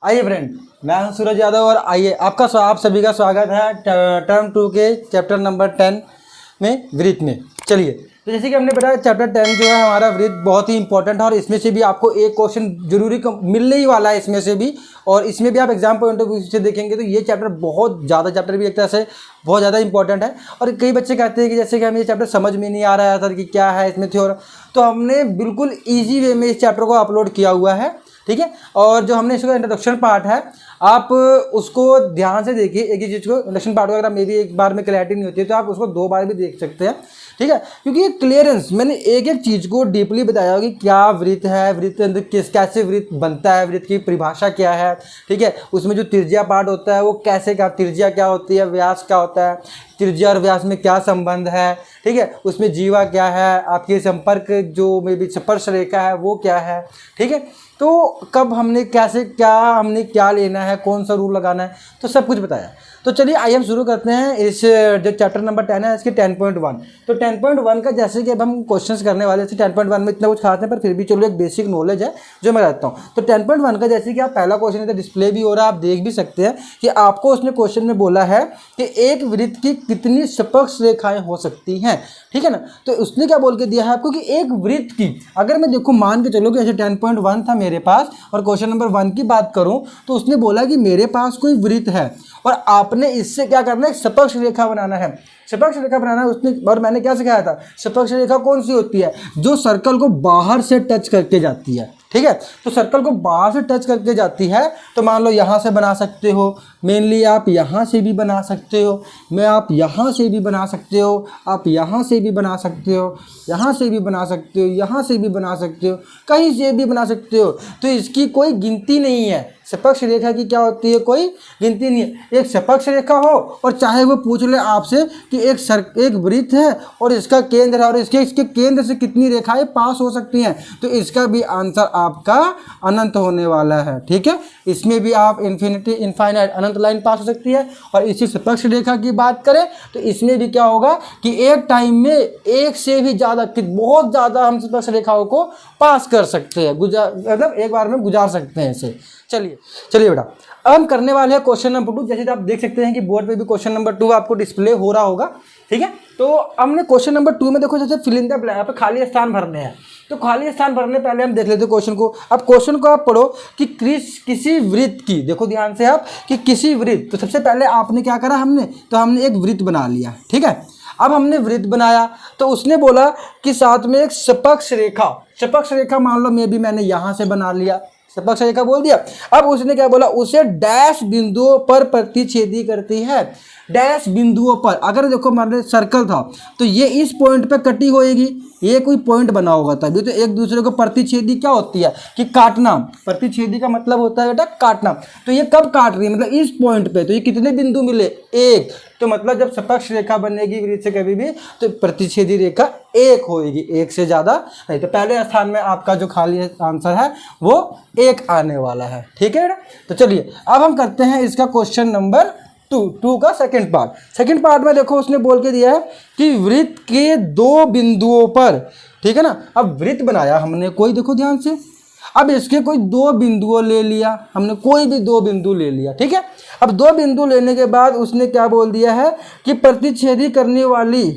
आइए फ्रेंड, मैं हूं सूरज यादव और आइए आप सभी का स्वागत है टर्म 2 के चैप्टर नंबर 10 में वृत्त में। चलिए, तो जैसे कि हमने बताया चैप्टर 10 जो है हमारा वृत्त बहुत ही इंपॉर्टेंट है और इसमें से भी आपको एक क्वेश्चन जरूरी मिलने ही वाला है इसमें से भी। और इसमें भी आप एग्जाम पॉइंट ऑफ व्यू से देखेंगे तो ये चैप्टर बहुत ज़्यादा चैप्टर भी एक तरह से बहुत ज़्यादा इंपॉर्टेंट है। और कई बच्चे कहते हैं कि जैसे कि हमें ये चैप्टर समझ में नहीं आ रहा है सर कि क्या है इसमें थ्योरम, तो हमने बिल्कुल ईजी वे में इस चैप्टर को अपलोड किया हुआ है, ठीक है। और जो हमने इसका इंट्रोडक्शन पार्ट है आप उसको ध्यान से देखिए। एक ही चीज़ को इंट्रोडक्शन पार्ट को अगर मे भी एक बार में क्लैरिटी नहीं होती है तो आप उसको 2 बार भी देख सकते हैं, ठीक है। क्योंकि ये क्लियरेंस मैंने एक एक चीज़ को डीपली बताया होगा कि क्या वृत्त है, वृत्त के अंदर कैसे वृत्त बनता है, वृत्त की परिभाषा क्या है, ठीक है। उसमें जो त्रिज्या पार्ट होता है वो कैसे, क्या त्रिज्या क्या होती है, व्यास क्या होता है, त्रिज्या और व्यास में क्या संबंध है, ठीक है। उसमें जीवा क्या है, आपके संपर्क जो में भी स्पर्श रेखा है वो क्या है, ठीक है। तो कब हमने कैसे क्या लेना है, कौन सा रूल लगाना है, तो सब कुछ बताया। तो चलिए आइए हम शुरू करते हैं इस जो चैप्टर नंबर 10 है इसके 10.1। तो 10.1 का जैसे कि अब हम क्वेश्चंस करने वाले थे 10.1 में इतना कुछ खास नहीं पर फिर भी चलो एक बेसिक नॉलेज है जो मैं रहता हूँ। तो 10.1 का जैसे कि आप पहला क्वेश्चन इधर डिस्प्ले भी हो रहा है, आप देख भी सकते हैं कि आपको उसने क्वेश्चन में बोला है कि एक वृत्त की कितनी सपक्ष रेखाएं हो सकती हैं, ठीक है ना। तो उसने क्या बोल के दिया है आपको कि एक वृत्त की, अगर मैं देखो मान के चलो कि ऐसे 10.1 था मेरे पास और क्वेश्चन नंबर 1 की बात करूं तो उसने बोला कि मेरे पास कोई वृत्त है और आपने इससे क्या करना है, सपक्ष रेखा बनाना है। सपक्ष रेखा बनाना है उसने, और मैंने क्या सिखाया था, सपक्ष रेखा कौन सी होती है, जो सर्कल को बाहर से टच करके जाती है, ठीक है। तो सर्कल को बाहर से टच करके जाती है तो मान लो यहाँ से बना सकते हो, मेनली आप यहाँ से भी बना सकते हो, आप यहाँ से भी बना सकते हो, आप यहाँ से भी बना सकते हो, यहाँ से भी बना सकते हो, यहाँ से भी बना सकते हो, कहीं से भी बना सकते हो। तो इसकी कोई गिनती नहीं है। सपक्ष रेखा की क्या होती है, कोई गिनती नहीं है। एक सपक्ष रेखा हो और चाहे वो पूछ ले आपसे कि एक वृत्त है और इसका केंद्र है और इसके केंद्र से कितनी रेखाएं पास हो सकती हैं, तो इसका भी आंसर आपका अनंत होने वाला है, ठीक है। इसमें भी आप इनफाइनाइट अनंत लाइन पास हो सकती है। और इसी सपक्ष रेखा की बात करें तो इसमें भी क्या होगा कि एक टाइम में एक से भी ज़्यादा, बहुत ज़्यादा हम सपक्ष रेखाओं को पास कर सकते हैं, मतलब एक बार में गुजार सकते हैं इसे। चलिए बेटा, अब हम करने वाले हैं क्वेश्चन नंबर 2। जैसे आप देख सकते हैं कि बोर्ड पे भी क्वेश्चन नंबर 2 आपको डिस्प्ले हो रहा होगा, ठीक है। तो हमने क्वेश्चन नंबर 2 में देखो जैसे फिल इन द ब्लैंक, यहाँ पे खाली स्थान भरने हैं। तो खाली स्थान भरने पहले हम देख लेते हैं क्वेश्चन को। अब क्वेश्चन को आप पढ़ो कि किसी वृत्त की, देखो ध्यान से आप कि किसी वृत्त, तो सबसे पहले आपने क्या करा, हमने एक वृत्त बना लिया, ठीक है। अब हमने वृत्त बनाया तो उसने बोला कि साथ में एक सपक्ष रेखा मान लो मैंने यहाँ से बना लिया, सपक्ष रेखा बोल दिया। अब उसने क्या बोला, उसे डैश बिंदुओं पर प्रतिच्छेदी करती है। डैश बिंदुओं पर, अगर देखो मान लो सर्कल था तो ये इस पॉइंट पे कटी होएगी, ये कोई पॉइंट बना होगा तभी तो एक दूसरे को प्रतिच्छेदी क्या होती है कि काटना। प्रतिच्छेदी का मतलब होता है बेटा काटना। तो ये कब काट रही है, मतलब इस पॉइंट पे, तो ये कितने बिंदु मिले, एक। तो मतलब जब सपक्ष रेखा बनेगी वृत्त से कभी भी तो प्रतिच्छेदी रेखा एक होएगी, एक से ज़्यादा नहीं। तो पहले स्थान में आपका जो खाली आंसर है वो 1 आने वाला है, ठीक है। तो चलिए अब हम करते हैं इसका क्वेश्चन नंबर 2 का सेकंड पार्ट में देखो उसने बोल के दिया है कि वृत्त के 2 बिंदुओं पर, ठीक है ना। अब वृत्त बनाया हमने कोई, देखो ध्यान से, अब इसके कोई 2 बिंदुओं ले लिया हमने, कोई भी 2 बिंदु ले लिया, ठीक है। अब 2 बिंदु लेने के बाद उसने क्या बोल दिया है कि प्रतिच्छेदी करने वाली,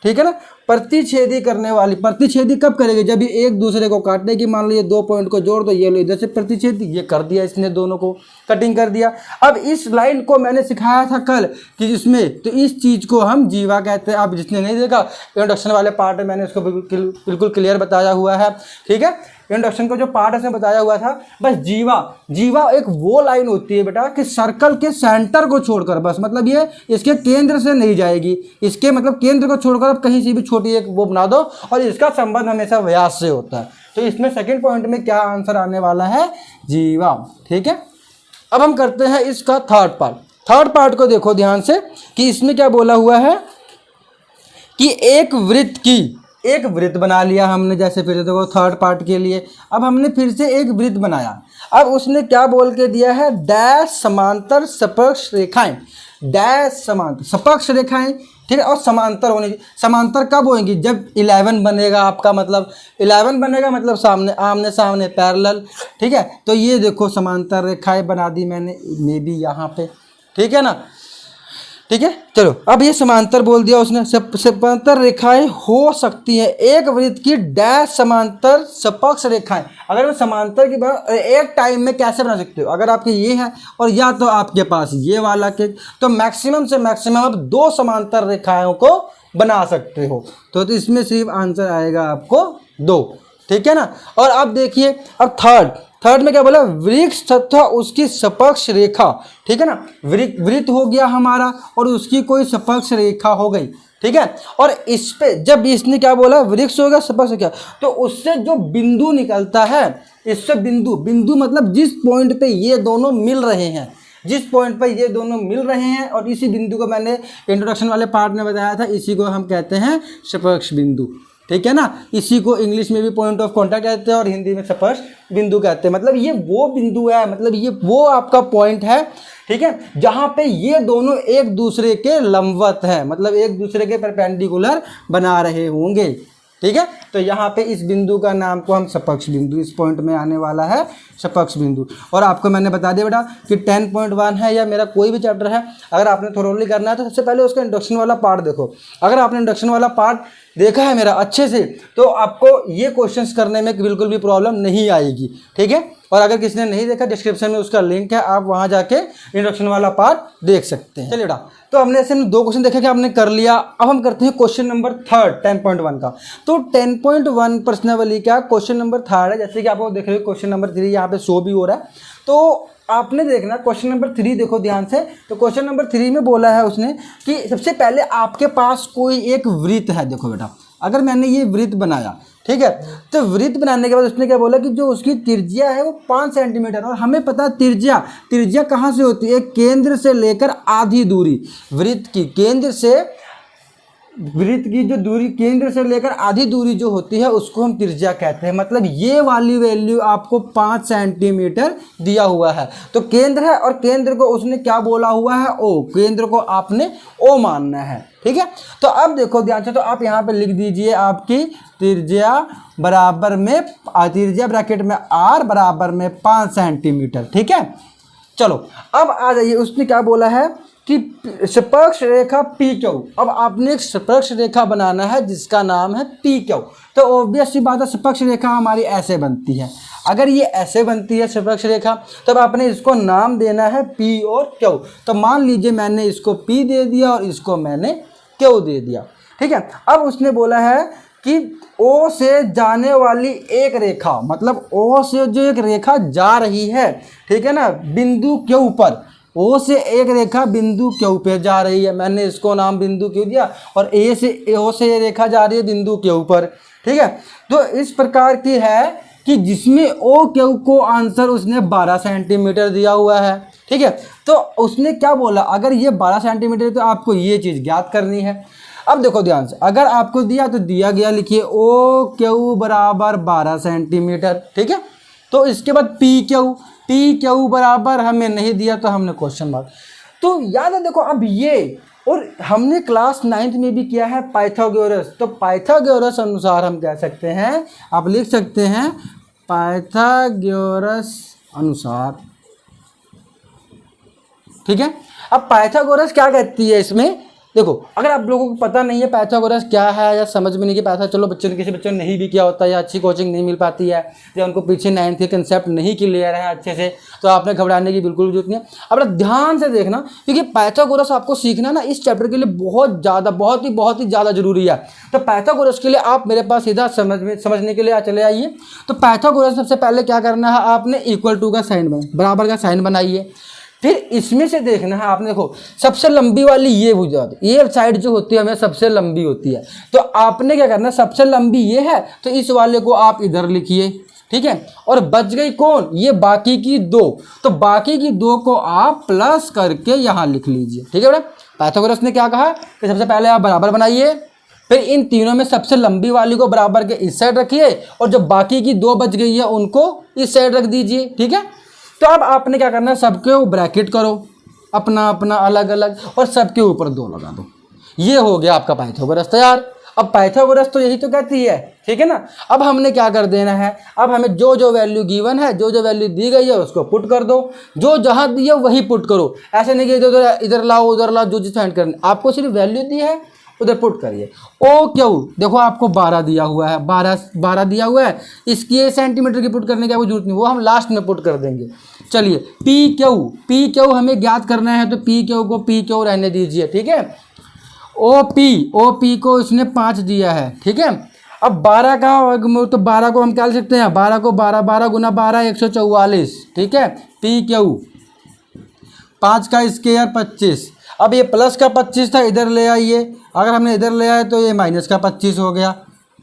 ठीक है ना, प्रतिच्छेदी कब करेगी, जब ये एक दूसरे को काटेगी। मान लो ये 2 पॉइंट को जोड़ दो, ये लो इधर से प्रतिच्छेदी, ये कर दिया इसने, दोनों को कटिंग कर दिया। अब इस लाइन को मैंने सिखाया था कल कि इसमें, तो इस चीज़ को हम जीवा कहते हैं। अब जिसने नहीं देखा इंट्रोडक्शन वाले पार्ट में मैंने इसको बिल्कुल क्लियर बताया हुआ है, ठीक है। इंट्रोडक्शन का जो पार्ट है उसमें बताया हुआ था। बस जीवा एक वो लाइन होती है बेटा कि सर्कल के सेंटर को छोड़कर, बस मतलब ये इसके केंद्र से नहीं जाएगी, इसके मतलब केंद्र को छोड़कर अब कहीं से भी छोटी एक वो बना दो और इसका संबंध हमेशा व्यास से होता है। तो इसमें सेकंड पॉइंट में क्या आंसर आने वाला है, जीवा, ठीक है। अब हम करते हैं इसका थर्ड पार्ट को देखो ध्यान से कि इसमें क्या बोला हुआ है कि एक वृत्त बना लिया हमने। जैसे फिर देखो थर्ड पार्ट के लिए अब हमने फिर से एक वृत्त बनाया। अब उसने क्या बोल के दिया है, डैश समांतर सपक्ष रेखाएं, डैश समांतर सपक्ष रेखाएं ठीक है, और समांतर होने की, समांतर कब होंगी, जब 11 बनेगा आपका, मतलब 11 बनेगा मतलब सामने आमने सामने पैरेलल। ठीक है, तो ये देखो समांतर रेखाएं बना दी मैंने, मे भी यहाँ पे, ठीक है ना। ठीक है, चलो अब ये समांतर बोल दिया उसने। समांतर रेखाएं हो सकती है एक वृत्त की डैश समांतर सपक्ष रेखाएं। अगर मैं समांतर की बात एक टाइम में कैसे बना सकते हो, अगर आपके ये है और या तो आपके पास ये वाला के, तो मैक्सिमम से मैक्सिमम आप 2 समांतर रेखाओं को बना सकते हो। तो इसमें सिर्फ आंसर आएगा आपको 2। ठीक है ना। और अब देखिए, अब थर्ड में क्या बोला, वृक्ष तथा उसकी सपक्ष रेखा। ठीक है ना, वृत्त हो गया हमारा और उसकी कोई सपक्ष रेखा हो गई। ठीक है, और इस पे जब इसने क्या बोला, वृक्ष हो गया सपक्ष रेखा, तो उससे जो बिंदु निकलता है, इससे बिंदु मतलब जिस पॉइंट पे ये दोनों मिल रहे हैं, जिस पॉइंट पर ये दोनों मिल रहे हैं, और इसी बिंदु को मैंने इंट्रोडक्शन वाले पार्ट में बताया था, इसी को हम कहते हैं सपक्ष बिंदु। ठीक है ना, इसी को इंग्लिश में भी पॉइंट ऑफ कांटेक्ट कहते हैं और हिंदी में सपक्ष बिंदु कहते हैं। मतलब ये वो बिंदु है, मतलब ये वो आपका पॉइंट है, ठीक है, जहां पे ये दोनों एक दूसरे के लंबवत हैं, मतलब एक दूसरे के परपेंडिकुलर बना रहे होंगे। ठीक है, तो यहाँ पे इस बिंदु का नाम को हम सपक्ष बिंदु, इस पॉइंट में आने वाला है सपक्ष बिंदु। और आपको मैंने बता दिया बेटा कि 10.1 है या मेरा कोई भी चैप्टर है, अगर आपने थोरोली करना है तो सबसे पहले उसका इंडक्शन वाला पार्ट देखो। अगर आपने इंडक्शन वाला पार्ट देखा है मेरा अच्छे से, तो आपको ये क्वेश्चंस करने में बिल्कुल भी प्रॉब्लम नहीं आएगी। ठीक है, और अगर किसी ने नहीं देखा, डिस्क्रिप्शन में उसका लिंक है, आप वहाँ जाके इंडक्शन वाला पार्ट देख सकते हैं। चलिए बेटा, तो हमने ऐसे 2 क्वेश्चन देखे कि आपने कर लिया। अब हम करते हैं क्वेश्चन नंबर 3 10.1 का। तो 10.1 प्रश्नावली का क्वेश्चन नंबर 3 है, जैसे कि आप देख रहे हो क्वेश्चन नंबर 3 यहाँ पे शो भी हो रहा है। तो आपने देखना क्वेश्चन नंबर 3 देखो ध्यान से। तो क्वेश्चन नंबर 3 में बोला है उसने कि सबसे पहले आपके पास कोई एक वृत्त है। देखो बेटा, अगर मैंने ये वृत्त बनाया, ठीक है, तो वृत्त बनाने के बाद उसने क्या बोला कि जो उसकी त्रिज्या है वो 5 सेंटीमीटर, और हमें पता है त्रिज्या कहाँ से होती है, केंद्र से लेकर आधी दूरी, वृत्त की जो दूरी केंद्र से लेकर आधी दूरी जो होती है उसको हम त्रिज्या कहते हैं। मतलब ये वाली वैल्यू आपको 5 सेंटीमीटर दिया हुआ है। तो केंद्र है और केंद्र को उसने क्या बोला हुआ है, ओ, केंद्र को आपने ओ मानना है। ठीक है, तो अब देखो ध्यान से, तो आप यहाँ पे लिख दीजिए आपकी त्रिज्या बराबर में, त्रिज्या ब्रैकेट में r बराबर में 5 सेंटीमीटर। ठीक है, चलो अब आ जाइए, उसने क्या बोला है कि सपक्ष रेखा पी क्यू। अब आपने एक सपक्ष रेखा बनाना है जिसका नाम है पी क्यू। तो ऑब्वियस सी बात है, सपक्ष रेखा हमारी ऐसे बनती है। अगर ये ऐसे बनती है सपक्ष रेखा, तब आपने इसको नाम देना है पी और क्यू। तो मान लीजिए मैंने इसको पी दे दिया और इसको मैंने क्यू दे दिया। ठीक है, अब उसने बोला है कि ओ से जाने वाली एक रेखा, मतलब ओ से जो एक रेखा जा रही है, ठीक है ना, बिंदु क्यू पर, ओ से एक रेखा बिंदु क्यू पे जा रही है, मैंने इसको नाम बिंदु क्यू दिया, और ओ से ये रेखा जा रही है बिंदु क्यू पर। ठीक है, तो इस प्रकार की है कि जिसमें ओ क्यू को आंसर उसने 12 सेंटीमीटर दिया हुआ है। ठीक है, तो उसने क्या बोला, अगर ये 12 सेंटीमीटर तो आपको ये चीज़ ज्ञात करनी है। अब देखो ध्यान से, अगर आपको दिया तो दिया गया, लिखिए ओ क्यू बराबर 12 सेंटीमीटर। ठीक है, तो इसके बाद पी क्यू बराबर हमें नहीं दिया तो हमने क्वेश्चन मार्क। तो याद है देखो, अब ये, और हमने क्लास 9th में भी किया है पाइथागोरस। तो पाइथागोरस अनुसार हम कह सकते हैं, आप लिख सकते हैं पाइथागोरस अनुसार। ठीक है, अब पाइथागोरस क्या कहती है इसमें, देखो अगर आप लोगों को पता नहीं है पाइथागोरस क्या है या समझ में नहीं कि पैसा, चलो बच्चों ने, किसी बच्चों ने नहीं भी किया होता है या अच्छी कोचिंग नहीं मिल पाती है या उनको पीछे 9th के कंसेप्ट नहीं क्लियर है अच्छे से, तो आपने घबराने की बिल्कुल जरूरत नहीं है। अब ध्यान से देखना, क्योंकि पाइथागोरस आपको सीखना ना इस चैप्टर के लिए बहुत ही ज़्यादा जरूरी है। तो पाइथागोरस के लिए आप मेरे पास सीधा समझने के लिए चले आइए। तो पाइथागोरस सबसे पहले क्या करना है, आपने इक्वल टू का साइन बराबर का साइन बनाइए। फिर इसमें से देखना है आपने, देखो सबसे लंबी वाली ये भुजा, ये साइड जो होती है हमें सबसे लंबी होती है। तो आपने क्या करना है, सबसे लंबी ये है तो इस वाले को आप इधर लिखिए। ठीक है, और बच गई कौन, ये बाकी की 2, तो बाकी की 2 को आप प्लस करके यहाँ लिख लीजिए। ठीक है बेटा, पाइथागोरस ने क्या कहा कि सबसे पहले आप बराबर बनाइए, फिर इन तीनों में सबसे लंबी वाली को बराबर के इस साइड रखिए, और जो बाकी की 2 बच गई है उनको इस साइड रख दीजिए। ठीक है, तो अब आपने क्या करना है, सबके ब्रैकेट करो अपना अपना अलग अलग, और सबके ऊपर 2 लगा दो। ये हो गया आपका पाइथागोरस तैयार। अब पाइथागोरस तो यही तो कहती है, ठीक है ना। अब हमने क्या कर देना है, अब हमें जो जो वैल्यू गिवन है, जो जो वैल्यू दी गई है उसको पुट कर दो, जो जहाँ दी है वही पुट करो। ऐसे नहीं कि इधर लाओ उधर लाओ, जो जिस फाइंड करना, आपको सिर्फ वैल्यू दी है उधर पुट करिए। ओ क्यू देखो आपको 12 दिया हुआ है, 12 दिया हुआ है, इसकी सेंटीमीटर की पुट करने की कोई जरूरत नहीं, वो हम लास्ट में पुट कर देंगे। चलिए पी क्यू हमें ज्ञात करना है, तो पी क्यू को पी क्यू रहने दीजिए, ठीक है। ओ पी को इसने 5 दिया है, ठीक है। अब 12 का वर्गमूल, तो 12 को हम क्या लिख सकते हैं, 12 को 12 गुना 12 144, ठीक है। पी क्यू 5 का स्क्वायर 25। अब ये प्लस का 25 था, इधर ले आइए, अगर हमने इधर ले आए तो ये माइनस का 25 हो गया,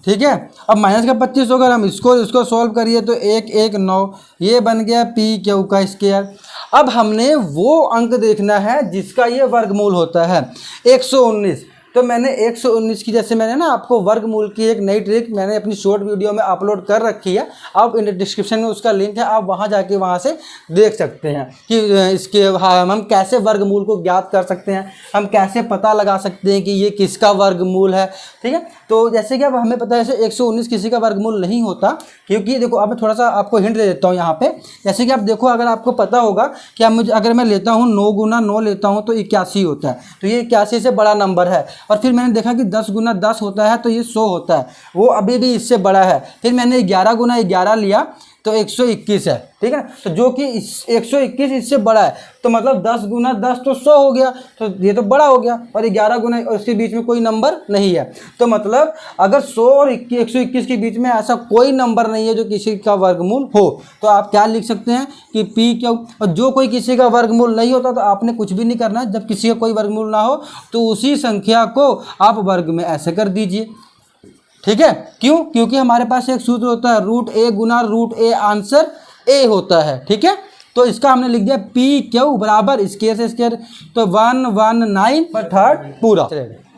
ठीक है। अब माइनस का 25 होगा, हम इसको सॉल्व करिए तो 1 1 9, ये बन गया पी क्यू का स्क्वायर। अब हमने वो अंक देखना है जिसका ये वर्गमूल होता है 119। तो मैंने 119 की, जैसे मैंने ना आपको वर्गमूल की एक नई ट्रिक मैंने अपनी शॉर्ट वीडियो में अपलोड कर रखी है, आप इन डिस्क्रिप्शन में उसका लिंक है, आप वहां जाके वहां से देख सकते हैं कि इसके हम कैसे वर्गमूल को ज्ञात कर सकते हैं, हम कैसे पता लगा सकते हैं कि ये किसका वर्गमूल है, ठीक है। तो जैसे कि अब हमें पता है जैसे 119 किसी का वर्गमूल नहीं होता, क्योंकि देखो अब मैं थोड़ा सा आपको हिंट दे देता हूँ यहाँ पे। जैसे कि आप देखो, अगर आपको पता होगा कि अब मुझे, अगर मैं लेता हूँ 9 गुना 9 लेता हूँ तो 81 होता है, तो ये 81 से बड़ा नंबर है। और फिर मैंने देखा कि 10 गुना 10 होता है तो ये 100 होता है, वो अभी भी इससे बड़ा है। फिर मैंने 11 गुना 11 लिया तो 121 है, ठीक है। तो जो कि 121 इससे बड़ा है, तो मतलब 10 गुना 10 तो 100 हो गया, तो ये तो बड़ा हो गया। और 11 गुना, और इसके बीच में कोई नंबर नहीं है, तो मतलब अगर 100 और 121 के बीच में ऐसा कोई नंबर नहीं है जो किसी का वर्गमूल हो, तो आप क्या लिख सकते हैं कि पी क्यू। और जो कोई किसी का वर्गमूल नहीं होता तो आपने कुछ भी नहीं करना है, जब किसी का कोई वर्गमूल ना हो तो उसी संख्या को आप वर्ग में ऐसे कर दीजिए, ठीक है। क्यों? क्योंकि हमारे पास एक सूत्र होता है रूट ए गुना रूट ए, आंसर ए होता है, ठीक है। तो इसका हमने लिख दिया पी क्यू बराबर स्क्वायर से स्क्वायर, तो 119 पर थर्ड पूरा।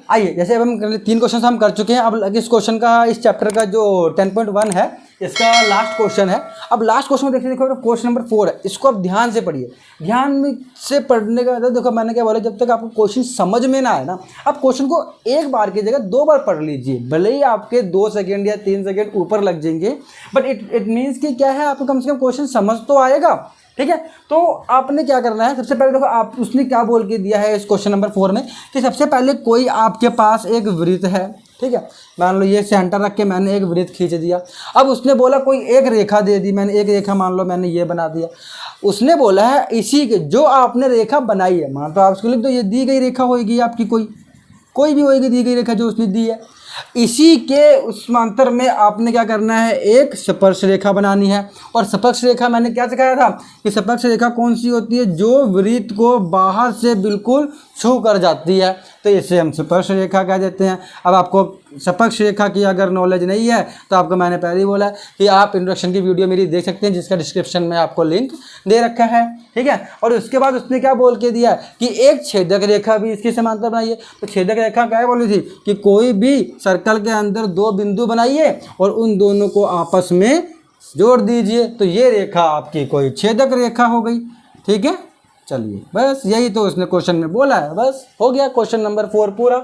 आइए, जैसे अब हम 3 क्वेश्चन हम कर चुके हैं। अब इस क्वेश्चन का, इस चैप्टर का जो 10.1 है, इसका लास्ट क्वेश्चन है। अब लास्ट क्वेश्चन में देखो क्वेश्चन नंबर 4 है, इसको आप ध्यान से पढ़िए। ध्यान में से पढ़ने का देखो, मैंने क्या बोला, जब तक आपको क्वेश्चन समझ में ना आए ना, आप क्वेश्चन को एक बार की जगह 2 बार पढ़ लीजिए। भले ही आपके 2 सेकेंड या 3 सेकेंड ऊपर लग जाएंगे, बट इट मीन्स कि क्या है, आपको कम से कम क्वेश्चन समझ तो आएगा, ठीक है। तो आपने क्या करना है, सबसे पहले देखो आप, उसने क्या बोल के दिया है इस क्वेश्चन नंबर 4 में कि सबसे पहले कोई आपके पास एक वृत्त है, ठीक है। मान लो ये सेंटर रख के मैंने एक वृत्त खींच दिया। अब उसने बोला कोई एक रेखा दे दी, मैंने एक रेखा, मान लो मैंने ये बना दिया। उसने बोला है इसी के जो आपने रेखा बनाई है, मान तो आप उसको लिख दो, ये दी गई रेखा होगी आपकी, कोई भी होगी दी गई रेखा जो उसने दी है। इसी के उस समांतर में आपने क्या करना है, एक स्पर्श रेखा बनानी है। और स्पर्श रेखा मैंने क्या सिखाया था कि स्पर्श रेखा कौन सी होती है, जो वृत्त को बाहर से बिल्कुल छू कर जाती है, तो इसे हम स्पर्श रेखा कह देते हैं। अब आपको स्पर्श रेखा की अगर नॉलेज नहीं है तो आपको मैंने पहले ही बोला कि आप इंट्रोडक्शन की वीडियो मेरी देख सकते हैं, जिसका डिस्क्रिप्शन में आपको लिंक दे रखा है, ठीक है। और उसके बाद उसने क्या बोल के दिया कि एक छेदक रेखा भी इसकी समांतर बनाइए। तो छेदक रेखा क्या बोली थी कि कोई भी सर्कल के अंदर 2 बिंदु बनाइए और उन दोनों को आपस में जोड़ दीजिए, तो ये रेखा आपकी कोई छेदक रेखा हो गई, ठीक है। चलिए, बस यही तो उसने क्वेश्चन में बोला है, बस हो गया क्वेश्चन नंबर 4 पूरा।